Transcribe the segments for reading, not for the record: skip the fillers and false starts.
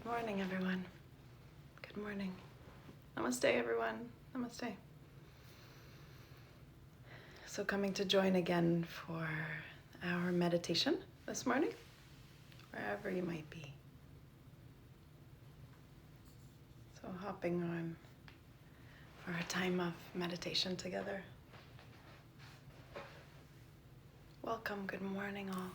morning, everyone. Good morning. Namaste, everyone. Namaste. So coming to join again for our meditation this morning, wherever you might be. So hopping on for a time of meditation together. Welcome, good morning all.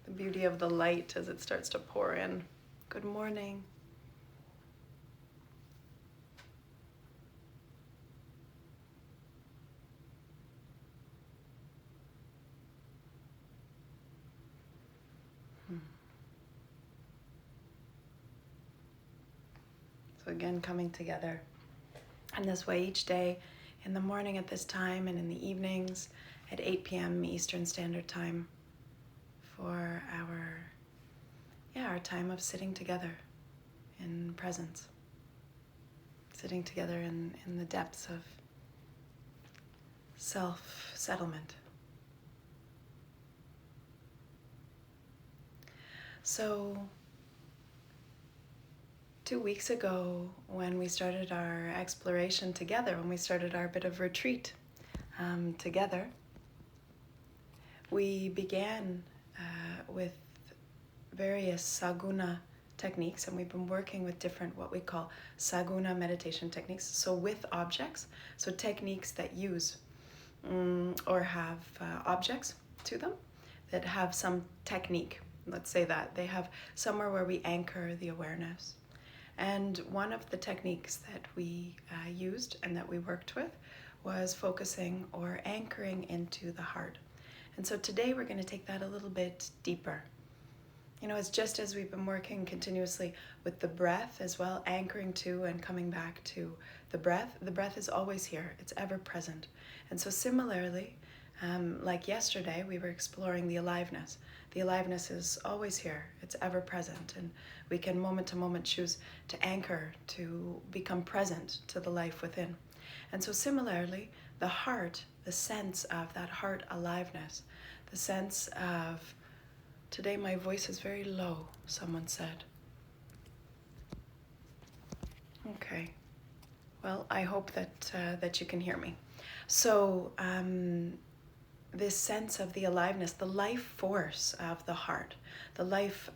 The beauty of the light as it starts to pour in. Good morning. So again, coming together in this way each day, in the morning at this time and in the evenings at 8 p.m. Eastern Standard Time for our time of sitting together in presence, sitting together in the depths of self-settlement. So 2 weeks ago, when we started our exploration together, when we started our bit of retreat together, we began with various saguna techniques, and we've been working with different what we call saguna meditation techniques, so with objects, so techniques that use or have objects to them that have some technique. Let's say that they have somewhere where we anchor the awareness. And one of the techniques that we used and that we worked with was focusing or anchoring into the heart. And so today we're going to take that a little bit deeper. You know, it's just as we've been working continuously with the breath as well, anchoring to and coming back to the breath is always here, it's ever present. And so similarly, like yesterday, we were exploring the aliveness. The aliveness is always here, it's ever present, and we can moment to moment choose to anchor, to become present to the life within. And so similarly, the heart, the sense of that heart aliveness, the sense of, today my voice is very low, someone said. Okay, well, I hope that you can hear me. So this sense of the aliveness, the life force of the heart, the life,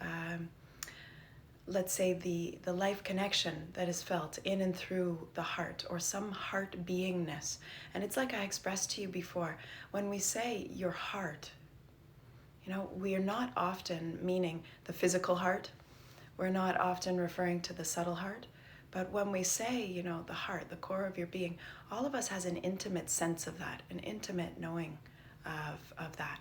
let's say the life connection that is felt in and through the heart, or some heart beingness. And it's like I expressed to you before, when we say your heart, you know, we are not often meaning the physical heart. We're not often referring to the subtle heart. But when we say, you know, the heart, the core of your being, all of us has an intimate sense of that, an intimate knowing of that.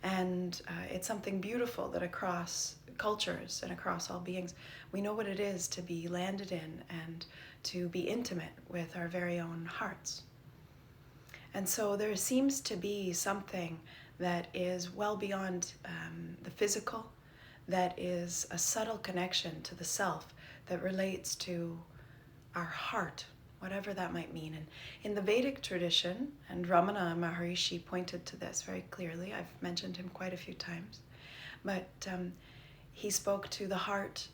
And it's something beautiful that across cultures and across all beings, we know what it is to be landed in and to be intimate with our very own hearts. And so there seems to be something that is well beyond the physical, that is a subtle connection to the self that relates to our heart, whatever that might mean. And in the Vedic tradition, and Ramana Maharishi pointed to this very clearly, I've mentioned him quite a few times, but he spoke to the heart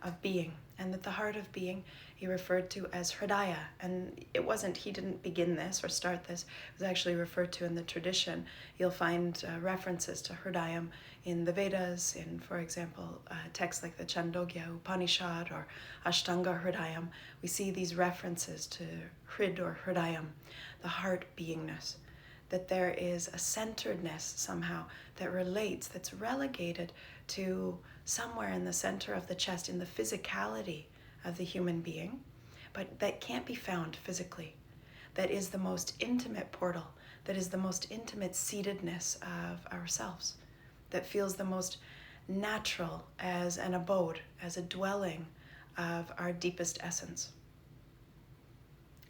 of being, and that the heart of being he referred to as Hridayam. And it wasn't, he didn't begin this or start this, it was actually referred to in the tradition. You'll find references to Hridayam in the Vedas, in, for example, texts like the Chandogya Upanishad or Ashtanga Hridayam. We see these references to Hrid or Hridayam, the heart beingness, that there is a centeredness somehow that relates, that's relegated to somewhere in the center of the chest, in the physicality of the human being, but that can't be found physically. That is the most intimate portal, that is the most intimate seatedness of ourselves, that feels the most natural as an abode, as a dwelling of our deepest essence.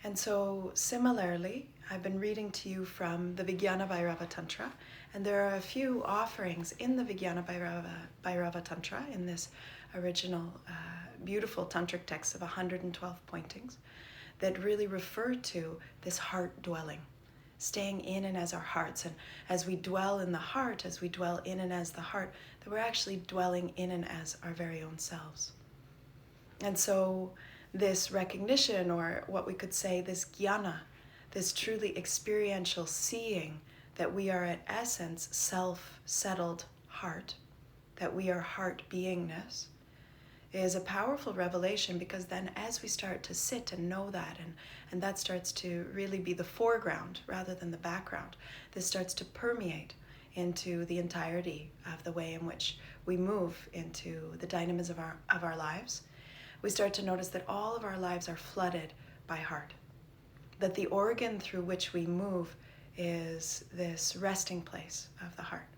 And so similarly, I've been reading to you from the Vijnana Bhairava Tantra, and there are a few offerings in the Vijnana Bhairava Tantra, in this original beautiful tantric text of 112 pointings, that really refer to this heart dwelling, staying in and as our hearts. And as we dwell in the heart, as we dwell in and as the heart, that we're actually dwelling in and as our very own selves. And so this recognition, or what we could say, this jnana, this truly experiential seeing that we are at essence self-settled heart, that we are heart beingness, is a powerful revelation, because then as we start to sit and know that, and that starts to really be the foreground rather than the background, this starts to permeate into the entirety of the way in which we move into the dynamism of our lives. We start to notice that all of our lives are flooded by heart, that the organ through which we move is this resting place of the heart,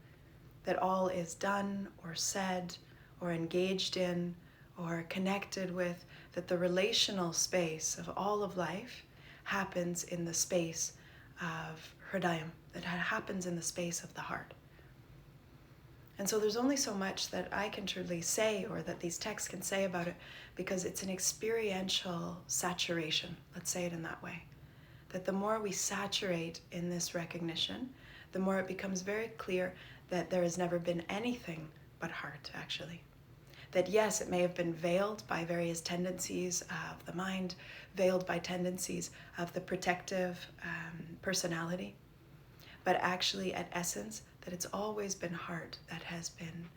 that all is done or said or engaged in or connected with, that the relational space of all of life happens in the space of Hridayam, that happens in the space of the heart. And so there's only so much that I can truly say, or that these texts can say about it, because it's an experiential saturation, let's say it in that way. That the more we saturate in this recognition, the more it becomes very clear that there has never been anything but heart, actually. That yes, it may have been veiled by various tendencies of the mind, veiled by tendencies of the protective personality, but actually at essence, that it's always been heart that has been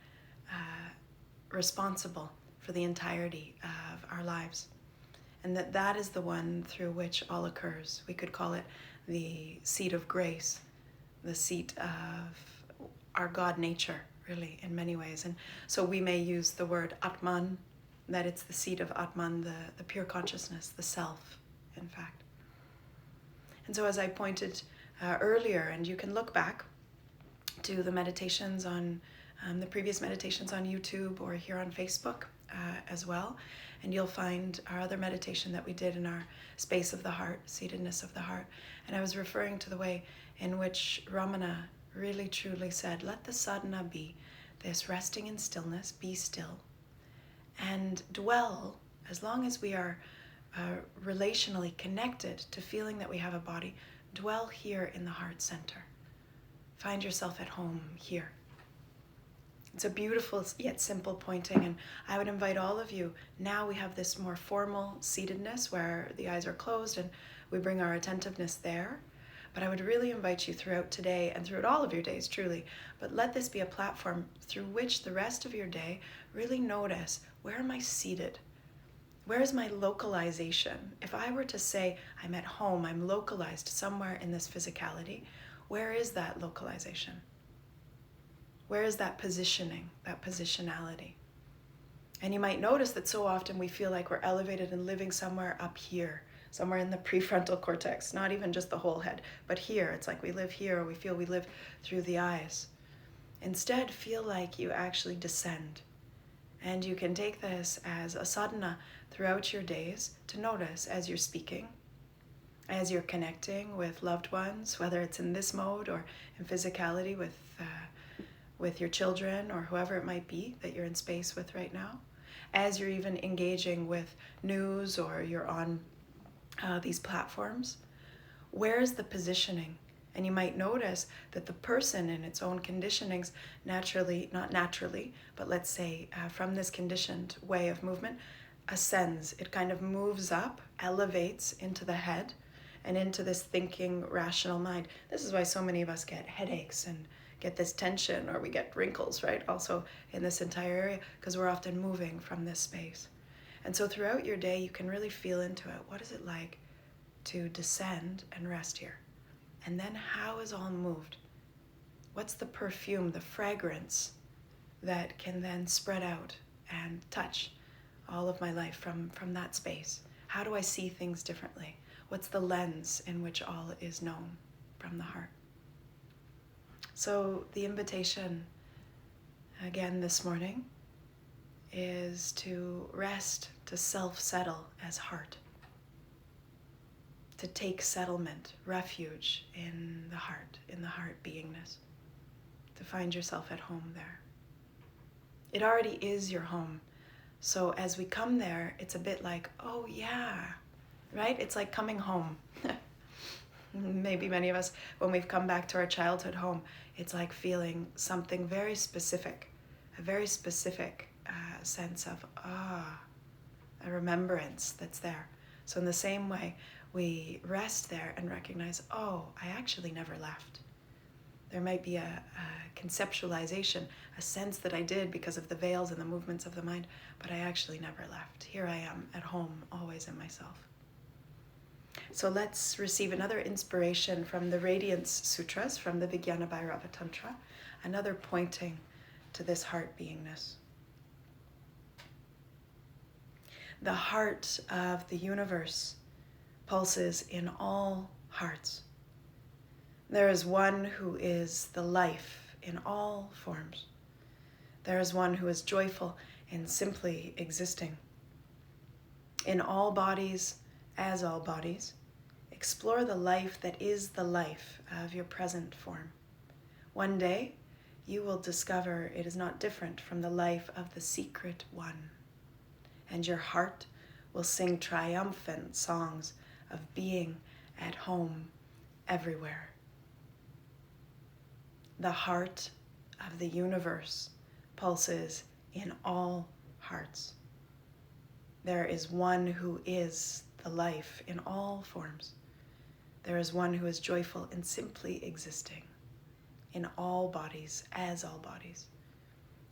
responsible for the entirety of our lives. And that is the one through which all occurs. We could call it the seat of grace, the seat of our God nature, really, in many ways. And so we may use the word Atman, that it's the seat of Atman, the pure consciousness, the self, in fact. And so as I pointed earlier, and you can look back to the meditations on, the previous meditations on YouTube or here on Facebook as well, and you'll find our other meditation that we did in our space of the heart, seatedness of the heart. And I was referring to the way in which Ramana really truly said, let the sadhana be this resting in stillness, be still, and dwell, as long as we are relationally connected to feeling that we have a body, dwell here in the heart center. Find yourself at home here. It's a beautiful yet simple pointing, and I would invite all of you, now we have this more formal seatedness where the eyes are closed and we bring our attentiveness there. But I would really invite you throughout today and throughout all of your days, truly, but let this be a platform through which the rest of your day really notice, where am I seated? Where is my localization? If I were to say I'm at home, I'm localized somewhere in this physicality, where is that localization? Where is that positioning, that positionality? And you might notice that so often we feel like we're elevated and living somewhere up here, somewhere in the prefrontal cortex, not even just the whole head, but here. It's like we live here, or we feel we live through the eyes. Instead, feel like you actually descend. And you can take this as a sadhana throughout your days to notice as you're speaking, as you're connecting with loved ones, whether it's in this mode or in physicality with your children or whoever it might be that you're in space with right now, as you're even engaging with news or you're on these platforms. Where is the positioning? And you might notice that the person in its own conditionings naturally, not naturally, but let's say from this conditioned way of movement, ascends. It kind of moves up, elevates into the head and into this thinking, rational mind. This is why so many of us get headaches and get this tension, or we get wrinkles, right? Also in this entire area, because we're often moving from this space. And so throughout your day, you can really feel into it. What is it like to descend and rest here? And then how is all moved? What's the perfume, the fragrance that can then spread out and touch all of my life from that space? How do I see things differently? What's the lens in which all is known from the heart? So the invitation again this morning is to rest, to self-settle as heart, to take settlement, refuge in the heart beingness, to find yourself at home there. It already is your home. So as we come there, it's a bit like, oh yeah, right? It's like coming home. Maybe many of us, when we've come back to our childhood home, it's like feeling something very specific, a very specific sense of, a remembrance that's there. So in the same way, we rest there and recognize, oh, I actually never left. There might be a conceptualization, a sense that I did because of the veils and the movements of the mind, but I actually never left. Here I am at home, always in myself. So let's receive another inspiration from the Radiance Sutras, from the Vijnana Bhairava Tantra, another pointing to this heart beingness. The heart of the universe pulses in all hearts. There is one who is the life in all forms. There is one who is joyful in simply existing. In all bodies, as all bodies, explore the life that is the life of your present form. One day, you will discover it is not different from the life of the secret one, and your heart will sing triumphant songs of being at home everywhere. The heart of the universe pulses in all hearts. There is one who is the life in all forms. There is one who is joyful in simply existing, in all bodies, as all bodies.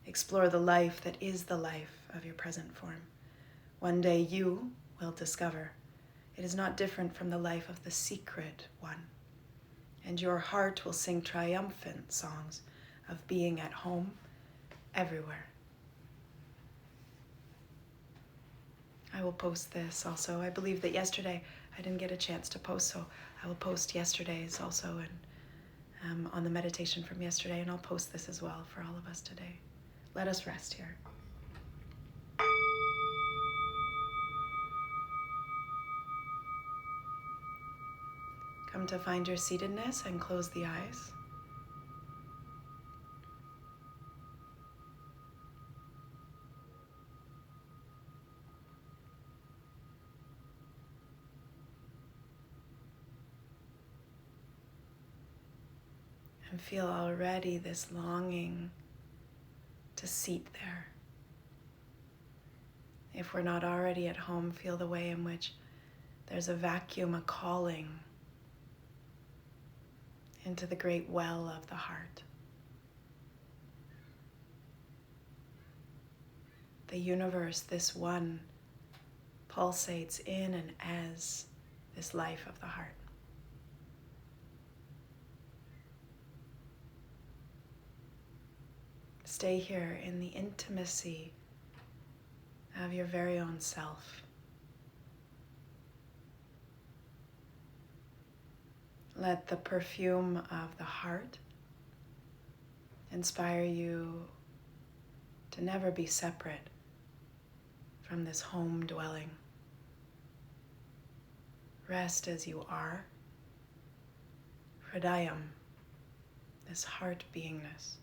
Explore the life that is the life of your present form. One day you will discover it is not different from the life of the secret one, and your heart will sing triumphant songs of being at home everywhere. I will post this also. I believe that yesterday I didn't get a chance to post, so I will post yesterday's also and on the meditation from yesterday, and I'll post this as well for all of us today. Let us rest here. Come to find your seatedness and close the eyes. And feel already this longing to seat there. If we're not already at home, feel the way in which there's a vacuum, a calling into the great well of the heart. The universe, this one, pulsates in and as this life of the heart. Stay here in the intimacy of your very own self. Let the perfume of the heart inspire you to never be separate from this home dwelling. Rest as you are. Hridayam, this heart beingness.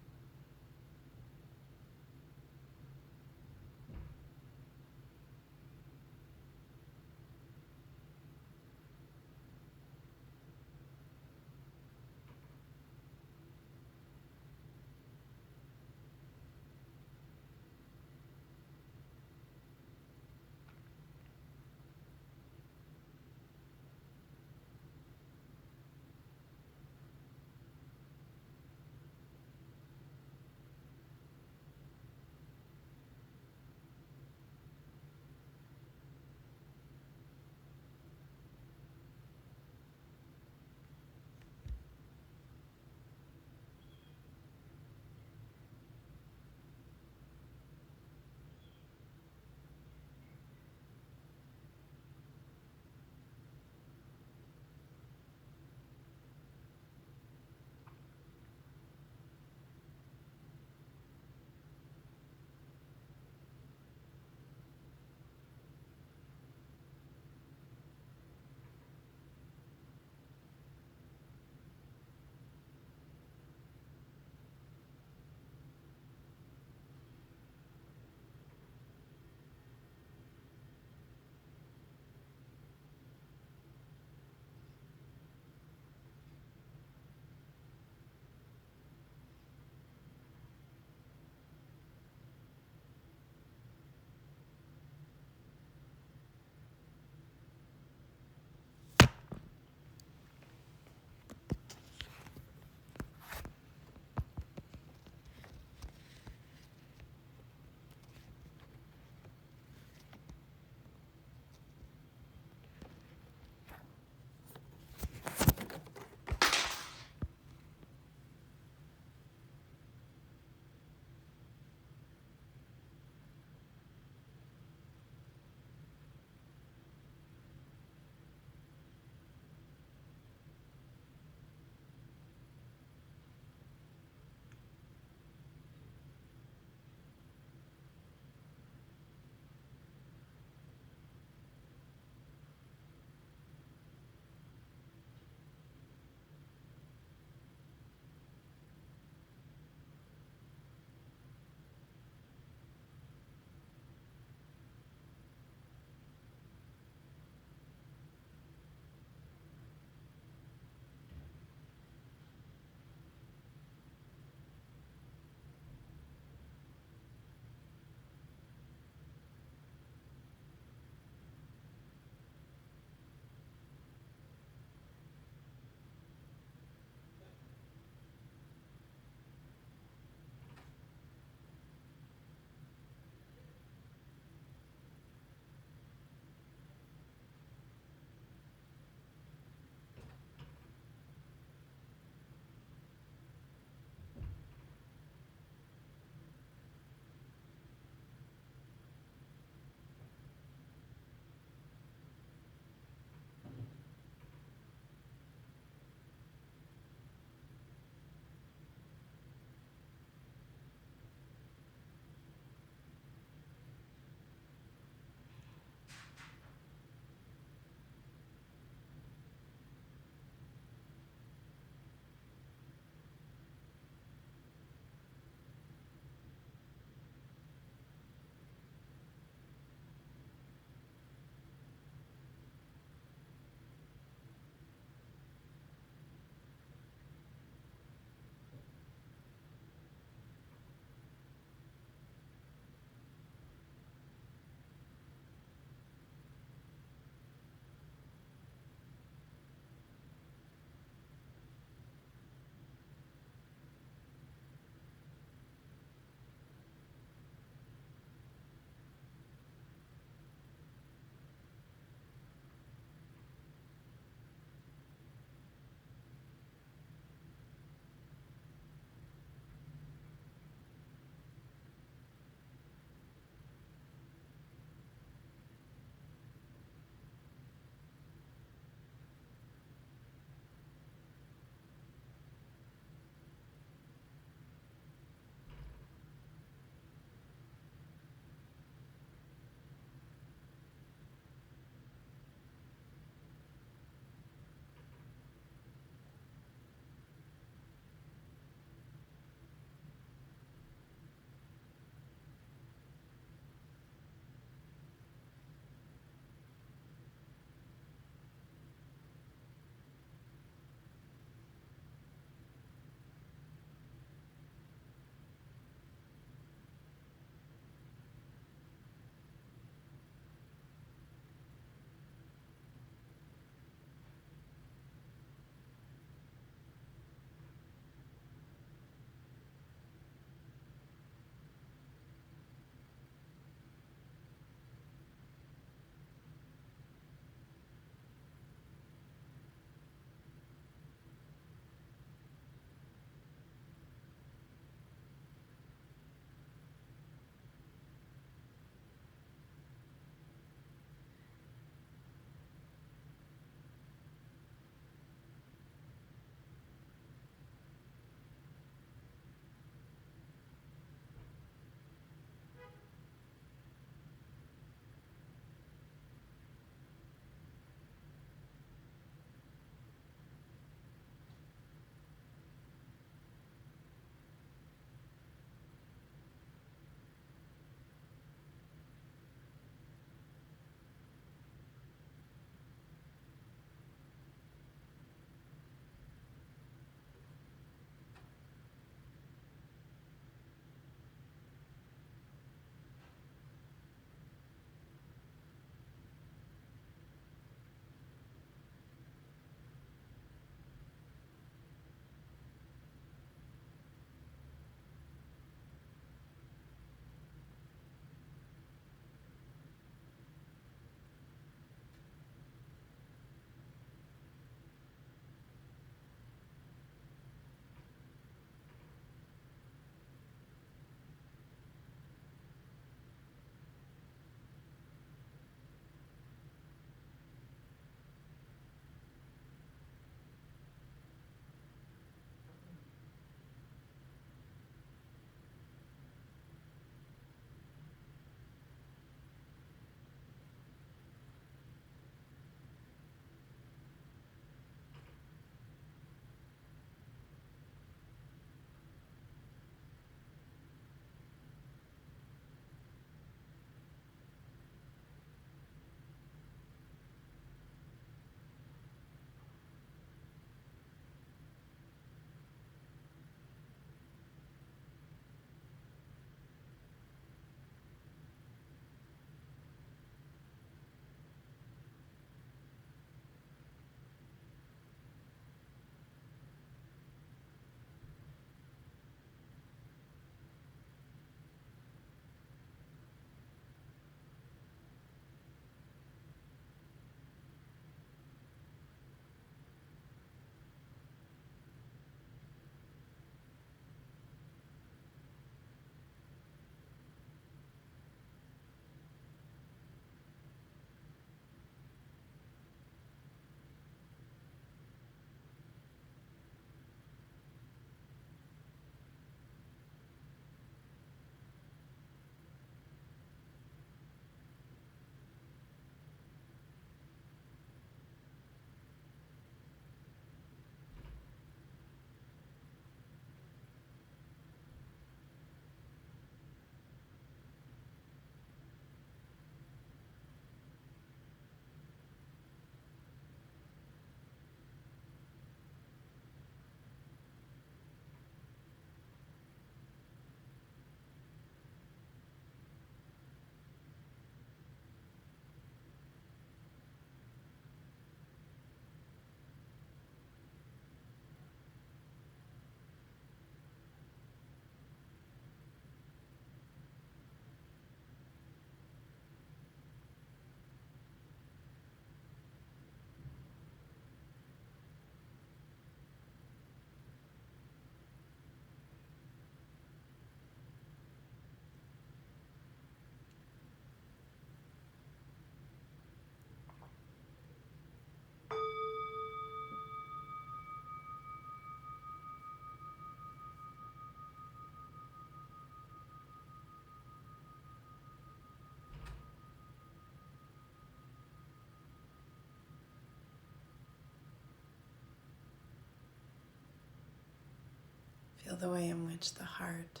Feel the way in which the heart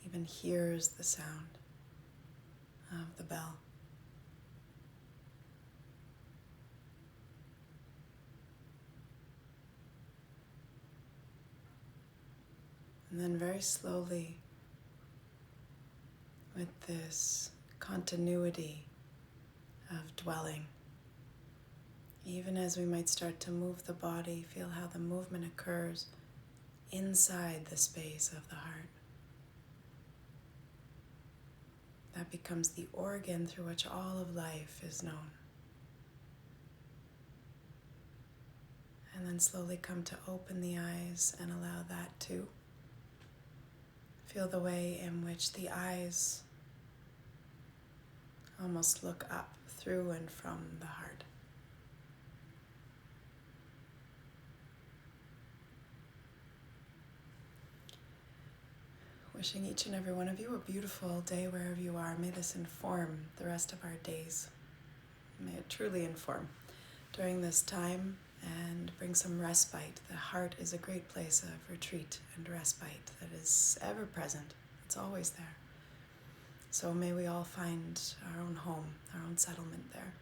even hears the sound of the bell. And then very slowly, with this continuity of dwelling, even as we might start to move the body, feel how the movement occurs inside the space of the heart. That becomes the organ through which all of life is known. And then slowly come to open the eyes and allow that too. Feel the way in which the eyes almost look up through and from the heart. Wishing each and every one of you a beautiful day wherever you are. May this inform the rest of our days. May it truly inform during this time and bring some respite. The heart is a great place of retreat and respite that is ever present. It's always there. So may we all find our own home, our own settlement there.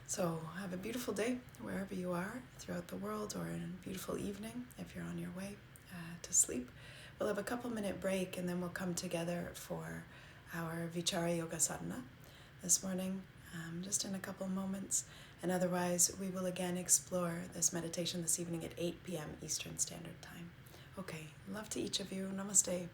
So have a beautiful day wherever you are throughout the world, or a beautiful evening if you're on your way to sleep. We'll have a couple-minute break and then we'll come together for our Vichara Yoga Sadhana this morning, just in a couple moments. And otherwise, we will again explore this meditation this evening at 8 p.m. Eastern Standard Time. Okay, love to each of you. Namaste.